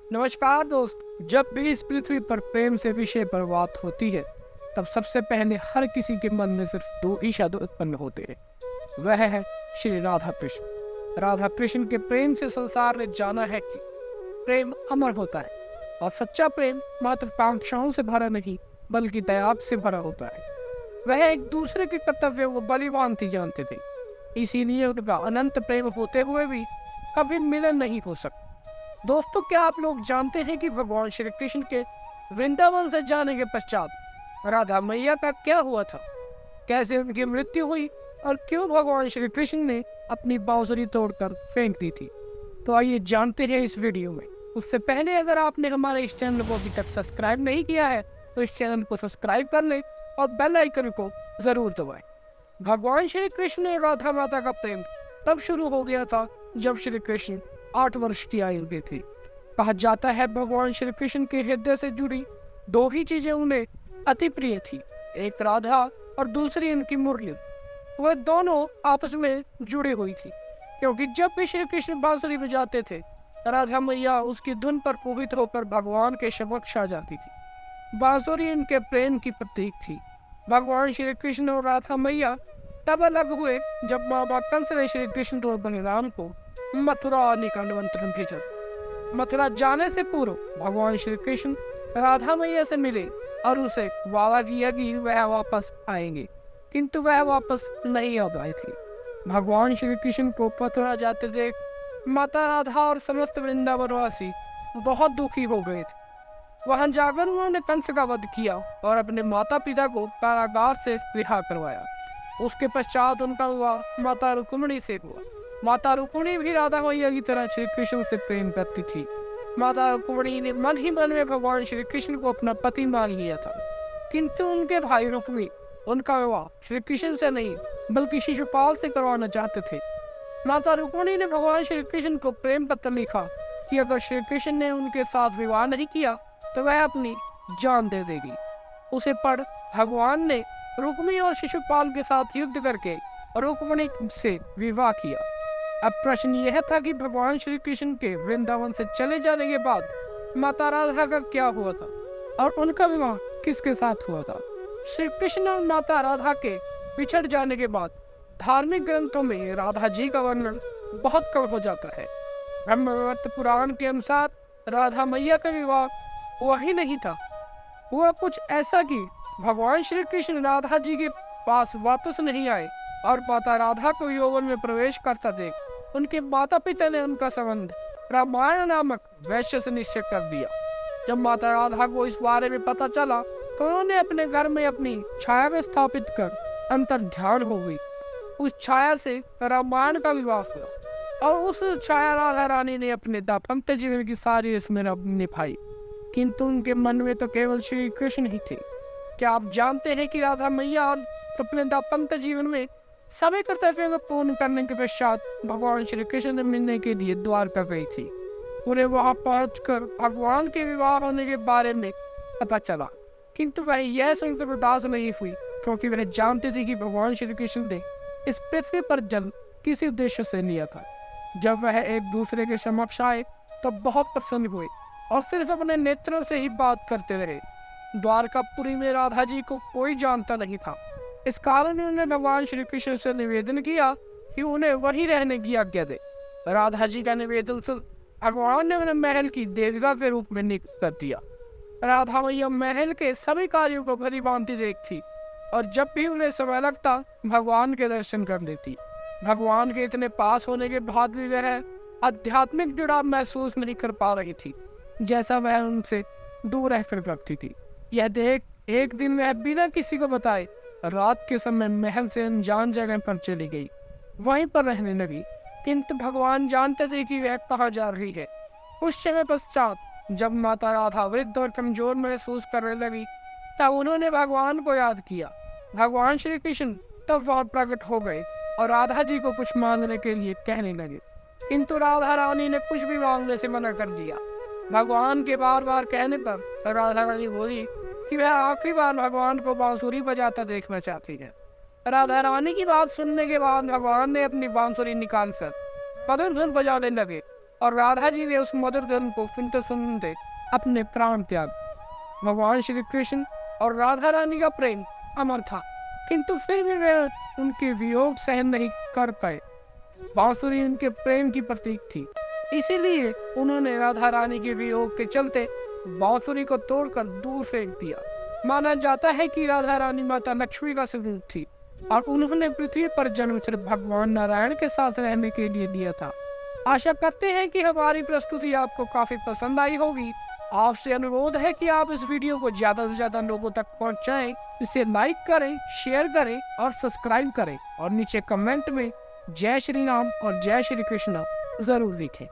नमस्कार दोस्त। जब भी इस पृथ्वी पर प्रेम से विषय पर बात होती है तब सबसे पहले हर किसी के मन में सिर्फ दो ही शब्द उत्पन्न होते हैं। वह है श्री राधा कृष्ण। राधा कृष्ण के प्रेम से संसार ने जाना है कि प्रेम अमर होता है और सच्चा प्रेम महत्वाकांक्षाओं से भरा नहीं बल्कि त्याग से भरा होता है। वह एक दूसरे के कर्तव्य को बलिदान जानते थे, इसीलिए उनका अनंत प्रेम होते हुए भी कभी मिलन नहीं हो सकता। दोस्तों, क्या आप लोग जानते हैं कि भगवान श्री कृष्ण के वृंदावन से जाने के पश्चात राधा मैया का क्या हुआ था, कैसे उनकी मृत्यु हुई और क्यों भगवान श्री कृष्ण ने अपनी बांसुरी तोड़कर फेंक दी थी? तो आइए जानते हैं इस वीडियो में। उससे पहले अगर आपने हमारे इस चैनल को अभी तक सब्सक्राइब नहीं किया है तो इस चैनल को सब्सक्राइब कर लें और बेल आइकन को जरूर दबाएं। भगवान श्री कृष्ण और राधा माता का प्रेम तब शुरू हो गया था जब श्री कृष्ण 8 वर्ष की आयु के थे। कहा जाता है भगवान श्री कृष्ण के हृदय से जुड़ी दो ही चीजें उन्हें अति प्रिय थी, एक राधा और दूसरी इनकी मुरली। वह दोनों आपस में जुड़ी हुई थी क्योंकि जब भी श्री कृष्ण बांसुरी बजाते थे राधा मैया उसकी धुन पर मोहित होकर भगवान के समक्ष आ जाती थी। बांसुरी इनके प्रेम की प्रतीक थी। भगवान श्री कृष्ण और राधा मैया तब अलग हुए जब बाबा कंस ने श्री कृष्ण और बलराम को मथुरा आने का निमंत्रण भेजा। मथुरा जाने से पूर्व भगवान श्री कृष्ण राधा मैया से मिले और उसे वादा किया कि वह वापस आएंगे, किंतु वह वापस नहीं आ पाए थे। भगवान श्री कृष्ण को मथुरा जाते देख माता राधा और समस्त वृंदावनवासी बहुत दुखी हो गए थे। वहां जाकर उन्होंने कंस का वध किया और अपने माता पिता को कारागार से रिहा करवाया। उसके पश्चात उनका विवाह माता रुक्मिणी से हुआ। माता रुक्मिणी भी राधा मैया की तरह श्री कृष्ण से प्रेम करती थी। माता रुक्मिणी ने मन ही मन में भगवान श्री कृष्ण को अपना पति मान लिया था, किंतु उनके भाई रुक्मी उनका विवाह श्री कृष्ण से नहीं बल्कि शिशुपाल से करवाना चाहते थे। माता रुक्मिणी ने भगवान श्री कृष्ण को प्रेम पत्र लिखा कि अगर श्री कृष्ण ने उनके साथ विवाह नहीं किया तो वह अपनी जान दे देगी। उसे पढ़ भगवान ने रुक्मी और शिशुपाल के साथ युद्ध करके रुक्मिणी से विवाह किया। अब प्रश्न यह था कि भगवान श्री कृष्ण के वृंदावन से चले जाने के बाद माता राधा का क्या हुआ था और उनका विवाह किसके साथ हुआ था? श्री कृष्ण और माता राधा के बिछड़ जाने के बाद धार्मिक ग्रंथों में राधा जी का वर्णन बहुत कम हो जाता है। ब्रह्मवत पुराण के अनुसार राधा मैया का विवाह हुआ ही नहीं था। हुआ कुछ ऐसा कि भगवान श्री कृष्ण राधा जी के पास वापस नहीं आए और माता राधा को यौवन में प्रवेश करता देख उनके माता पिता ने उनका संबंध रामायण नामक वैश्य से निश्चय कर दिया। जब माता राधा को इस बारे में पता चला तो उन्होंने अपने घर में अपनी छाया में स्थापित कर अंतर ध्यान हो गई। उस छाया से रामायण का विवाह हुआ और उस छाया राधा रानी ने अपने दाम्पत्य जीवन की सारी स्मृति निभाई, किंतु उनके मन में तो केवल श्री कृष्ण ही थे। क्या आप जानते हैं कि राधा मैया अपने दाम्पत्य जीवन में सभी कर्तव्यों को पूर्ण करने के पश्चात भगवान श्री कृष्ण से मिलने के लिए द्वारका गई थी। उन्हें वहां पहुंचकर भगवान के विवाह होने के बारे में पता चला, किंतु वह यह सुनकर बर्दाश्त नहीं हुई क्योंकि वह जानते थे कि भगवान श्री कृष्ण ने इस पृथ्वी पर जन्म किसी उद्देश्य से लिया था। जब वह एक दूसरे के समक्ष आए तो बहुत प्रसन्न हुए और सिर्फ अपने नेत्रों से ही बात करते रहे। द्वारकापुरी में राधा जी को कोई जानता नहीं था। इस कारण उन्होंने भगवान श्री कृष्ण से निवेदन किया कि उन्हें वहीं रहने की आज्ञा दे। राधा जी का निवेदन सुन भगवान ने उन्हें महल की देवता के रूप में नियुक्त कर दिया। राधा मैया महल के सभी कार्यों को भली भांति देखती और जब भी उन्हें समय लगता भगवान के दर्शन कर लेती। भगवान के इतने पास होने के बाद भी वह आध्यात्मिक जुड़ाव महसूस नहीं कर पा रही थी जैसा वह उनसे दूर रहकर करती थी। यह देख एक दिन वह बिना किसी को बताए रात के समय महल से अनजान जगह पर चली गई, वहीं पर रहने लगी, किंतु भगवान जानते थे कि वह कहाँ जा रही है। कुछ समय पश्चात जब माता राधा वृद्ध और कमजोर महसूस करने लगी तब उन्होंने भगवान को याद किया। भगवान श्री कृष्ण तब वहां प्रकट हो गए और राधा जी को कुछ मांगने के लिए कहने लगे, किंतु राधा रानी ने कुछ भी मांगने से मना कर दिया। भगवान के बार बार कहने पर राधा रानी बोली कि वह आखिरी बार भगवान को बांसुरी बजाता देखना चाहती है। राधा रानी की बात सुनने के बाद भगवान ने अपनी बांसुरी निकाल कर मधुर धुन बजाने लगे और राधा जी ने उस मधुर धुन को सुनते सुनते अपने प्राण त्याग। भगवान श्री कृष्ण और राधा रानी का प्रेम अमर था, किंतु फिर भी वे उनके वियोग सहन नहीं कर पाए। बांसुरी उनके प्रेम की प्रतीक थी, इसीलिए उन्होंने राधा रानी के वियोग के चलते बांसुरी को तोड़कर दूर फेंक दिया। माना जाता है कि राधा रानी माता लक्ष्मी का स्वरूप थी और उन्होंने पृथ्वी पर जन्म सिर्फ भगवान नारायण के साथ रहने के लिए दिया था। आशा करते हैं कि हमारी प्रस्तुति आपको काफी पसंद आई होगी। आपसे अनुरोध है कि आप इस वीडियो को ज्यादा से ज्यादा लोगों तक पहुंचाएं, इसे लाइक करें, शेयर करें और सब्सक्राइब करें और नीचे कमेंट में जय श्री राम और जय श्री कृष्ण जरूर लिखें।